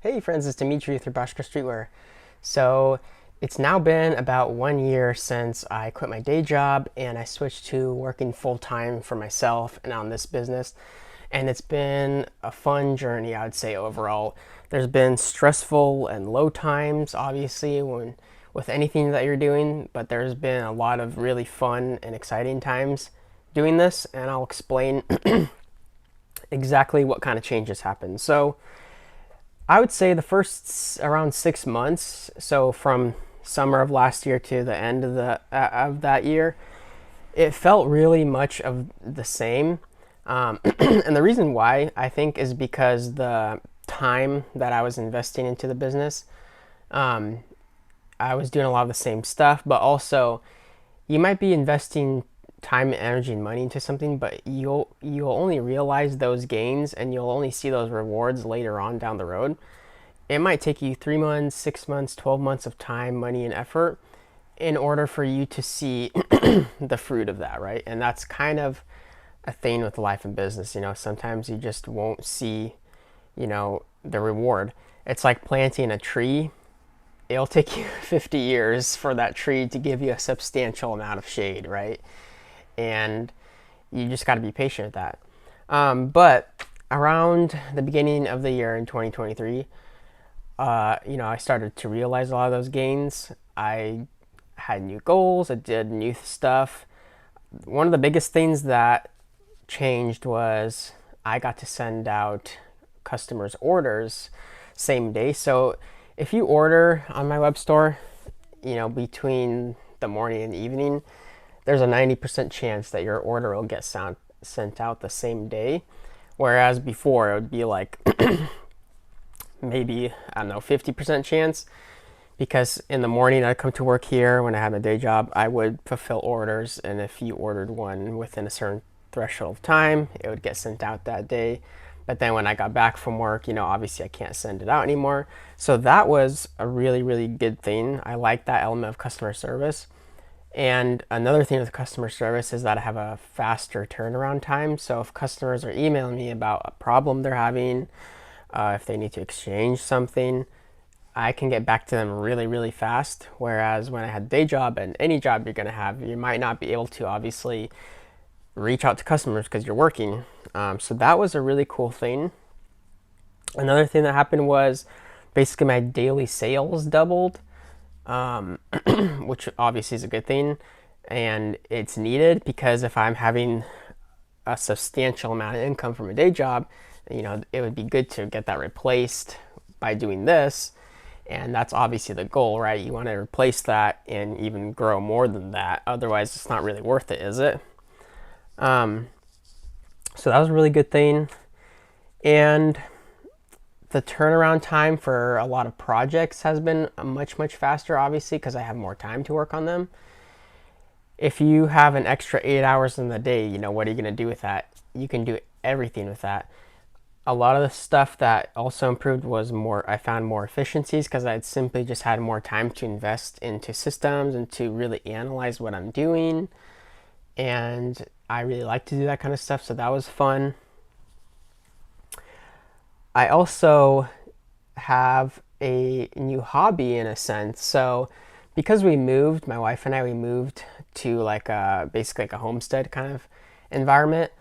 Hey friends, it's Dimitri with Rubashka Streetwear. So it's now been about 1 year since I quit my day job and I switched to working full time for myself and on this business. And it's been a fun journey, I would say overall. There's been stressful and low times, obviously, when with anything that you're doing, but there's been a lot of really fun and exciting times doing this, and I'll explain exactly what kind of changes happened. So I would say the first around 6 months, so from summer of last year to the end of the of that year, it felt really much of the same. And the reason why I think is because the time that I was investing into the business, um, I was doing a lot of the same stuff, but also you might be investing time, energy, and money into something, but you'll only realize those gains and you'll only see those rewards later on down the road. It might take you 3 months, 6 months, 12 months of time, money, and effort in order for you to see the fruit of that, right? And that's kind of a thing with life and business. Sometimes you just won't see, the reward. It's like planting a tree. It'll take you 50 years for that tree to give you a substantial amount of shade, right? And you just got to be patient with that. But around the beginning of the year in 2023, I started to realize a lot of those gains. I had new goals, I did new stuff. One of the biggest things that changed was I got to send out customers' orders same day. So if you order on my web store, between the morning and evening, there's a 90% chance that your order will get sent out the same day. Whereas before it would be like maybe, I don't know, 50% chance, because in the morning I'd come to work here when I had my day job, I would fulfill orders, and if you ordered one within a certain threshold of time, it would get sent out that day. But then when I got back from work, obviously I can't send it out anymore. So that was a really, really good thing. I like that element of customer service. And another thing with customer service is that I have a faster turnaround time. So if customers are emailing me about a problem they're having, if they need to exchange something, I can get back to them really, really fast. Whereas when I had a day job, and any job you're going to have, you might not be able to obviously reach out to customers because you're working. So that was a really cool thing. Another thing that happened was basically my daily sales doubled, which obviously is a good thing. And it's needed because if I'm having a substantial amount of income from a day job, it would be good to get that replaced by doing this. And that's obviously the goal, right? You want to replace that and even grow more than that. Otherwise, it's not really worth it, is it? So that was a really good thing. And the turnaround time for a lot of projects has been much, much faster, obviously, because I have more time to work on them. If you have an extra 8 hours in the day, what are you going to do with that? You can do everything with that. A lot of the stuff that also improved was I found more efficiencies because I'd simply just had more time to invest into systems and to really analyze what I'm doing. And I really like to do that kind of stuff, so that was fun. I also have a new hobby in a sense. So because my wife and I, we moved to basically like a homestead kind of environment.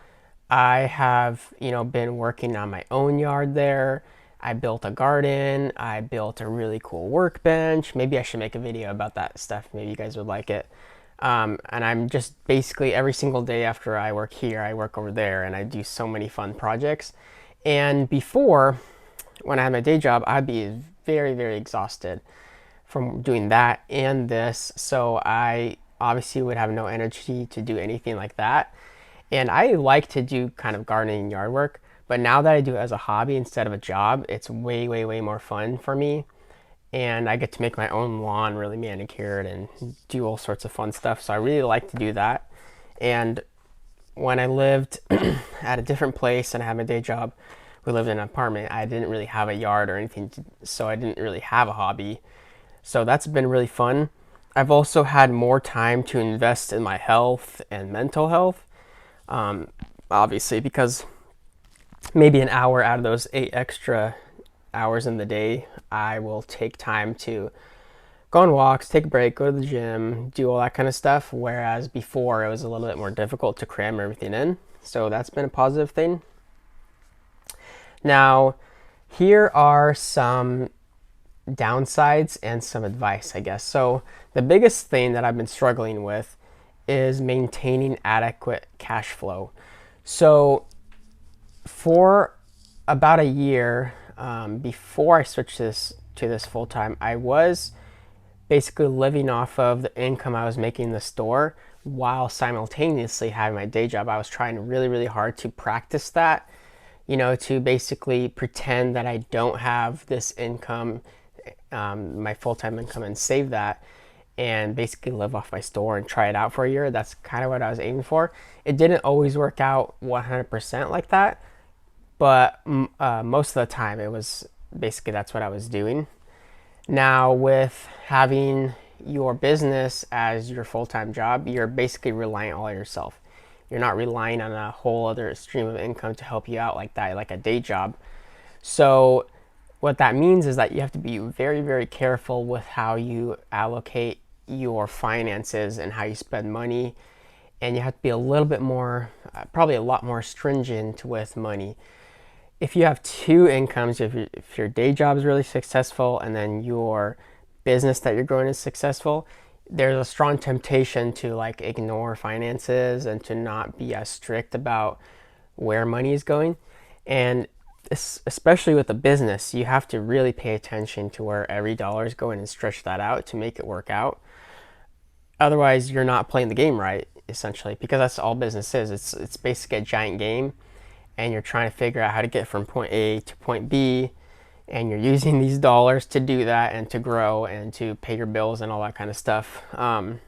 I have, been working on my own yard there. I built a garden. I built a really cool workbench. Maybe I should make a video about that stuff. Maybe you guys would like it. And I'm just basically every single day after I work here, I work over there, and I do so many fun projects. And before, when I had my day job, I'd be very, very exhausted from doing that and this. So I obviously would have no energy to do anything like that. And I like to do kind of gardening and yard work, but now that I do it as a hobby instead of a job, it's way, way, way more fun for me. And I get to make my own lawn really manicured and do all sorts of fun stuff. So I really like to do that. And when I lived at a different place and I had my day job, we lived in an apartment. I didn't really have a yard or anything, so I didn't really have a hobby. So that's been really fun. I've also had more time to invest in my health and mental health. Obviously, because maybe an hour out of those 8 extra hours in the day, I will take time to go on walks, take a break, go to the gym, do all that kind of stuff. Whereas before, it was a little bit more difficult to cram everything in. So that's been a positive thing. Now, here are some downsides and some advice, I guess. So the biggest thing that I've been struggling with is maintaining adequate cash flow. So for about a year before I switched to this full time, I was basically living off of the income I was making in the store while simultaneously having my day job. I was trying really, really hard to practice that, to basically pretend that I don't have this income, my full-time income, and save that and basically live off my store and try it out for a year. That's kind of what I was aiming for. It didn't always work out 100% like that, but most of the time it was basically that's what I was doing. Now, with having your business as your full-time job, you're basically relying all on yourself. You're not relying on a whole other stream of income to help you out like that, like a day job. So what that means is that you have to be very, very careful with how you allocate your finances and how you spend money. And you have to be a little bit more, probably a lot more stringent with money. If you have two incomes, if your day job is really successful and then your business that you're growing is successful, there's a strong temptation to like ignore finances and to not be as strict about where money is going. And especially with a business, you have to really pay attention to where every dollar is going and stretch that out to make it work out. Otherwise, you're not playing the game right, essentially, because that's all business is. It's basically a giant game, and you're trying to figure out how to get from point A to point B, and you're using these dollars to do that and to grow and to pay your bills and all that kind of stuff. And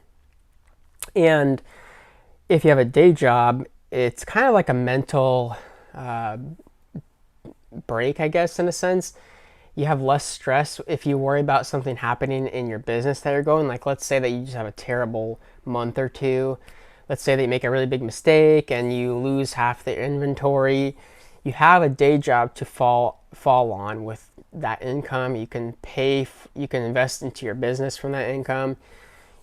if you have a day job, it's kind of like a mental break, I guess, in a sense. You have less stress if you worry about something happening in your business that you're going. Like, let's say that you just have a terrible month or two. Let's say that you make a really big mistake and you lose half the inventory. You have a day job to fall on with that income. You can you can invest into your business from that income.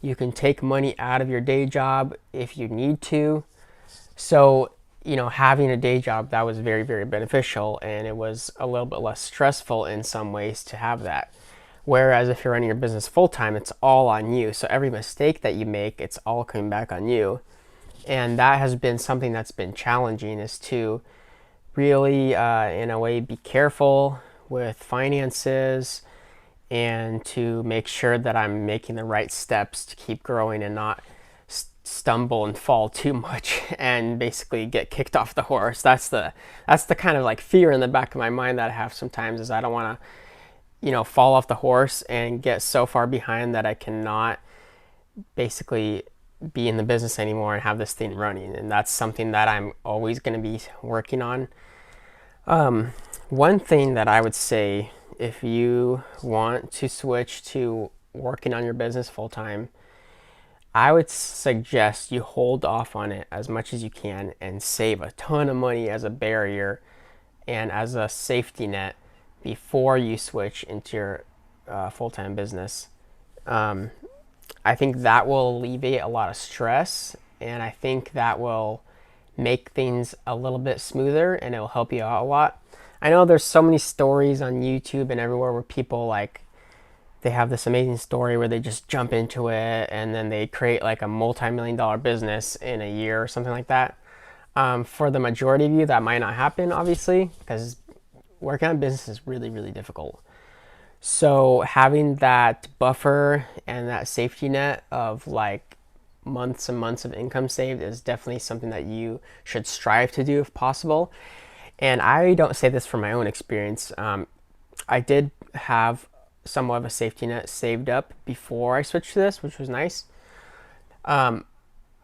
You can take money out of your day job if you need to. So, having a day job, that was very, very beneficial, and it was a little bit less stressful in some ways to have that. Whereas if you're running your business full time, it's all on you. So every mistake that you make, it's all coming back on you. And that has been something that's been challenging, is to really, in a way, be careful with finances and to make sure that I'm making the right steps to keep growing and not stumble and fall too much and basically get kicked off the horse. That's the kind of like fear in the back of my mind that I have sometimes, is I don't want to, fall off the horse and get so far behind that I cannot basically be in the business anymore and have this thing running. And that's something that I'm always going to be working on. One thing that I would say, if you want to switch to working on your business full time, I would suggest you hold off on it as much as you can and save a ton of money as a barrier and as a safety net before you switch into your full-time business. I think that will alleviate a lot of stress, and I think that will make things a little bit smoother, and it will help you out a lot. I know there's so many stories on YouTube and everywhere where people they have this amazing story where they just jump into it and then they create like a multi-million-dollar business in a year or something like that. For the majority of you, that might not happen, obviously, because working on business is really, really difficult. So having that buffer and that safety net of like months and months of income saved is definitely something that you should strive to do if possible. And I don't say this from my own experience. I did have somewhat of a safety net saved up before I switched to this, which was nice. I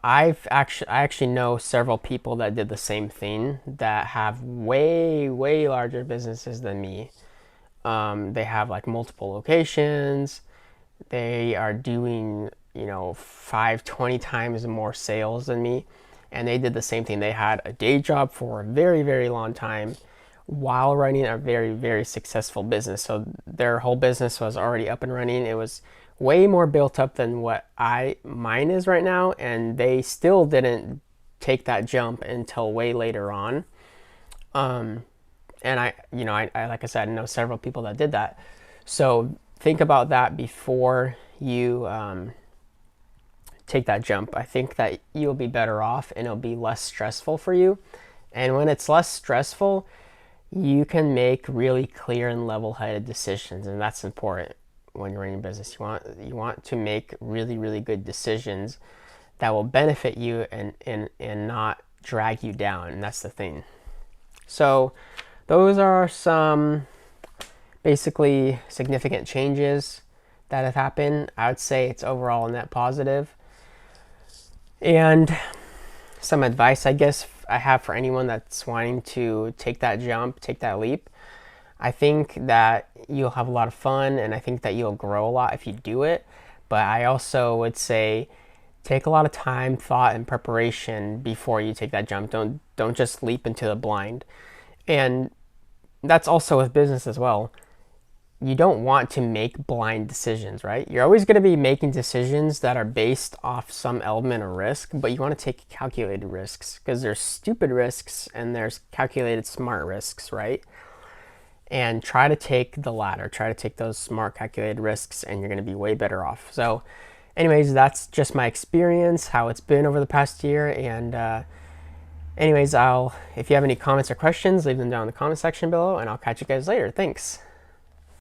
actually know several people that did the same thing that have way, way larger businesses than me. They have like multiple locations. They are doing, 20 times more sales than me. And they did the same thing. They had a day job for a very, very long time while running a very, very successful business. So their whole business was already up and running. It was way more built up than what mine is right now, and they still didn't take that jump until way later on. And I like I said, I know several people that did that. So think about that before you take that jump. I think that you'll be better off and it'll be less stressful for you. And when it's less stressful, you can make really clear and level-headed decisions, and that's important when you're running a business. You want to make really, really good decisions that will benefit you and not drag you down, and that's the thing. So those are some basically significant changes that have happened. I would say it's overall a net positive. And some advice, I guess, I have for anyone that's wanting to take that jump, take that leap. I think that you'll have a lot of fun, and I think that you'll grow a lot if you do it. But I also would say take a lot of time, thought, and preparation before you take that jump. Don't just leap into the blind. And that's also with business as well. You don't want to make blind decisions, right? You're always going to be making decisions that are based off some element of risk, but you want to take calculated risks, because there's stupid risks and there's calculated smart risks, right? And try to take the latter. Try to take those smart calculated risks, and you're going to be way better off. So anyways, that's just my experience, how it's been over the past year. And anyways, if you have any comments or questions, leave them down in the comment section below, and I'll catch you guys later. Thanks.